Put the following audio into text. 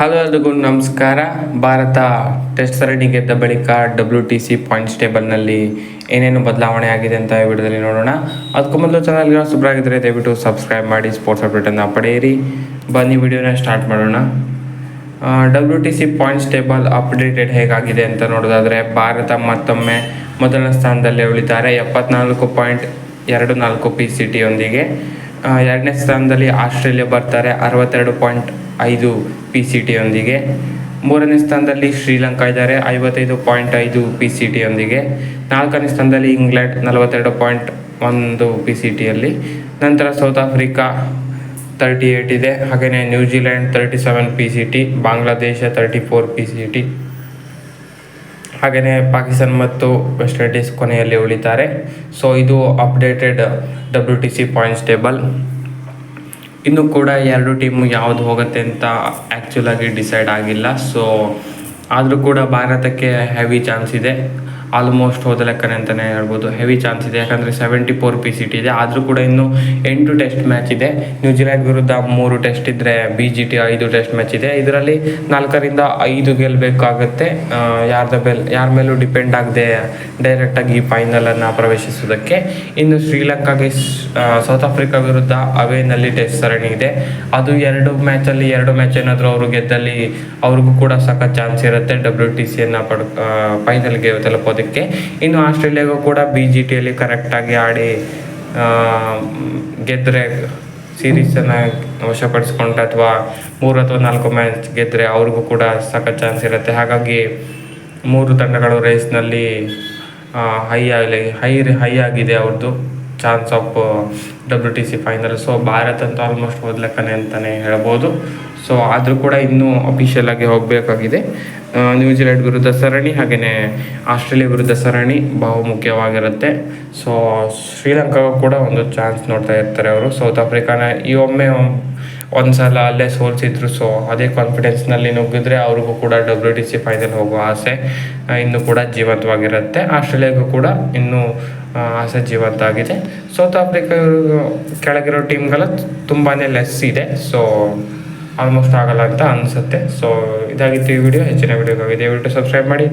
Hello ಎಲ್ರಿಗೂ ನಮಸ್ಕಾರ. Bharat test ಸರಣಿ ಗೆದ್ದ ಬಳಿಕ WTC ಪಾಯಿಂಟ್ಸ್ ಟೇಬಲ್ನಲ್ಲಿ ಏನೇನು ಬದಲಾವಣೆ ಆಗಿದೆ ಅಂತ ಈ ವಿಡಿಯೋದಲ್ಲಿ ನೋಡೋಣ. ಅದಕ್ಕೂ ಮೊದಲು ಚಾನಲ್ಗೆ ಸುಬ್ರಾಗಿದ್ದರೆ ದಯವಿಟ್ಟು ಸಬ್ಸ್ಕ್ರೈಬ್ ಮಾಡಿ, ಸ್ಪೋರ್ಟ್ಸ್ ಅಪ್ಡೇಟನ್ನು ಪಡೆಯಿರಿ. ಬನ್ನಿ ವಿಡಿಯೋನ ಸ್ಟಾರ್ಟ್ ಮಾಡೋಣ. WTC ಪಾಯಿಂಟ್ಸ್ ಟೇಬಲ್ ಅಪ್ಡೇಟೆಡ್ ಹೇಗಾಗಿದೆ ಅಂತ ನೋಡೋದಾದರೆ, ಭಾರತ ಮತ್ತೊಮ್ಮೆ ಮೊದಲನೇ ಸ್ಥಾನದಲ್ಲಿ ಉಳಿತಾರೆ 74.24 PCT ಯೊಂದಿಗೆ. ಎರಡನೇ ಸ್ಥಾನದಲ್ಲಿ ಆಸ್ಟ್ರೇಲಿಯಾ ಬರ್ತಾರೆ 62.5 PCT ಯೊಂದಿಗೆ. ಮೂರನೇ ಸ್ಥಾನದಲ್ಲಿ ಶ್ರೀಲಂಕಾ ಇದ್ದಾರೆ 55.5 PCT ಯೊಂದಿಗೆ. ನಾಲ್ಕನೇ ಸ್ಥಾನದಲ್ಲಿ ಇಂಗ್ಲೆಂಡ್ 42.1 PCTಯಲ್ಲಿ. ನಂತರ ಸೌತ್ ಆಫ್ರಿಕಾ 38 ಇದೆ. ಹಾಗೆಯೇ ನ್ಯೂಜಿಲೆಂಡ್ 37 PCT, ಬಾಂಗ್ಲಾದೇಶ 34 PCT, ಹಾಗೆಯೇ ಪಾಕಿಸ್ತಾನ ಮತ್ತು ವೆಸ್ಟ್ ಇಂಡೀಸ್ ಕೊನೆಯಲ್ಲಿ ಉಳಿತಾರೆ. ಸೊ ಇದು ಅಪ್ಡೇಟೆಡ್ WTC ಪಾಯಿಂಟ್ಸ್ ಟೇಬಲ್. ಇನ್ನೂ ಕೂಡ ಎರಡು ಟೀಮು ಯಾವುದು ಹೋಗುತ್ತೆ ಅಂತ ಆ್ಯಕ್ಚುಲಾಗಿ ಡಿಸೈಡ್ ಆಗಿಲ್ಲ. ಸೊ ಆದರೂ ಕೂಡ ಭಾರತಕ್ಕೆ ಹೆವಿ ಚಾನ್ಸ್ ಇದೆ. ಆಲ್ಮೋಸ್ಟ್ ಹೋದ ಲೆಕ್ಕನೆ ಅಂತಲೇ ಹೇಳ್ಬೋದು, ಹೆವಿ ಚಾನ್ಸ್ ಇದೆ. ಯಾಕಂದರೆ 74 PCT ಇದೆ. ಆದರೂ ಕೂಡ ಇನ್ನೂ 8 ಟೆಸ್ಟ್ ಮ್ಯಾಚ್ ಇದೆ. ನ್ಯೂಜಿಲೆಂಡ್ ವಿರುದ್ಧ 3 ಟೆಸ್ಟ್ ಇದ್ದರೆ BGT 5 ಟೆಸ್ಟ್ ಮ್ಯಾಚ್ ಇದೆ. ಇದರಲ್ಲಿ 4ರಿಂದ 5 ಗೆಲ್ಲಬೇಕಾಗತ್ತೆ. ಯಾರ ಮೇಲೂ ಡಿಪೆಂಡ್ ಆಗದೆ ಡೈರೆಕ್ಟಾಗಿ ಈ ಫೈನಲನ್ನು ಪ್ರವೇಶಿಸೋದಕ್ಕೆ. ಇನ್ನು ಶ್ರೀಲಂಕಾಗೆ ಸೌತ್ ಆಫ್ರಿಕಾ ವಿರುದ್ಧ ಅವೇನಲ್ಲಿ ಟೆಸ್ಟ್ ಸರಣಿ ಇದೆ. ಅದು 2 ಮ್ಯಾಚಲ್ಲಿ 2 ಮ್ಯಾಚ್ ಏನಾದರೂ ಅವರು ಗೆದ್ದಲ್ಲಿ ಅವ್ರಿಗೂ ಕೂಡ ಸಖತ್ ಚಾನ್ಸ್ ಇರುತ್ತೆ WTCಯನ್ನು ಫೈನಲ್ಗೆ ತಲುಪೋದಕ್ಕೆ. ಇನ್ನು ಆಸ್ಟ್ರೇಲಿಯಾಗೂ ಕೂಡ BGTಯಲ್ಲಿ ಕರೆಕ್ಟಾಗಿ ಆಡಿ ಗೆದ್ದರೆ, ಸೀರೀಸನ್ನು ವಶಪಡಿಸ್ಕೊಂಡ್ರೆ ಅಥವಾ 3 ಅಥವಾ 4 ಮ್ಯಾಚ್ ಗೆದ್ದರೆ ಅವ್ರಿಗೂ ಕೂಡ ಸಖತ್ ಚಾನ್ಸ್ ಇರುತ್ತೆ. ಹಾಗಾಗಿ 3 ತಂಡಗಳು ರೇಸ್ನಲ್ಲಿ ಹೈ ಆಗಿದೆ ಅವ್ರದ್ದು chance of WTC final. So Bharat ಅಂತೂ ಆಲ್ಮೋಸ್ಟ್ ಹೋದ್ಲೆಕ್ಕನೆ ಅಂತಲೇ ಹೇಳ್ಬೋದು. ಸೊ ಆದರೂ ಕೂಡ ಇನ್ನೂ ಅಫಿಷಿಯಲ್ ಆಗಿ ಹೋಗಬೇಕಾಗಿದೆ. ನ್ಯೂಜಿಲೆಂಡ್ ವಿರುದ್ಧ ಸರಣಿ, ಹಾಗೆಯೇ ಆಸ್ಟ್ರೇಲಿಯಾ ವಿರುದ್ಧ ಸರಣಿ ಬಹುಮುಖ್ಯವಾಗಿರುತ್ತೆ. ಸೊ ಶ್ರೀಲಂಕಾಗೂ ಕೂಡ ಒಂದು ಚಾನ್ಸ್ ನೋಡ್ತಾ ಇರ್ತಾರೆ ಅವರು. ಸೌತ್ ಆಫ್ರಿಕಾನ ಈ ಒಮ್ಮೆ ಒಂದು ಸಲ ಅಲ್ಲೇ ಸೋಲ್ಸಿದ್ರು. ಸೊ ಅದೇ ಕಾನ್ಫಿಡೆನ್ಸ್ನಲ್ಲಿ ನುಗ್ಗಿದ್ರೆ ಅವ್ರಿಗೂ ಕೂಡ WTC ಫೈನಲ್ ಹೋಗುವ ಆಸೆ ಇನ್ನೂ ಕೂಡ ಜೀವಂತವಾಗಿರುತ್ತೆ. ಆಸ್ಟ್ರೇಲಿಯಾಗೂ ಕೂಡ ಇನ್ನೂ ಆಸೆ ಜೀವಂತ ಆಗಿದೆ. ಸೌತ್ ಆಫ್ರಿಕಾ ಕೆಳಗಿರೋ ಟೀಮ್ಗಳ ತುಂಬಾ ಲೆಸ್ ಇದೆ. ಸೊ ಆಲ್ಮೋಸ್ಟ್ ಆಗಲ್ಲ ಅಂತ ಅನಿಸುತ್ತೆ. ಸೊ ಇದಾಗಿತ್ತು ಈ ವಿಡಿಯೋ. ಹೆಚ್ಚಿನ ವಿಡಿಯೋಗಾಗಿ ದಯವಿಟ್ಟು ಸಬ್ಸ್ಕ್ರೈಬ್ ಮಾಡಿ.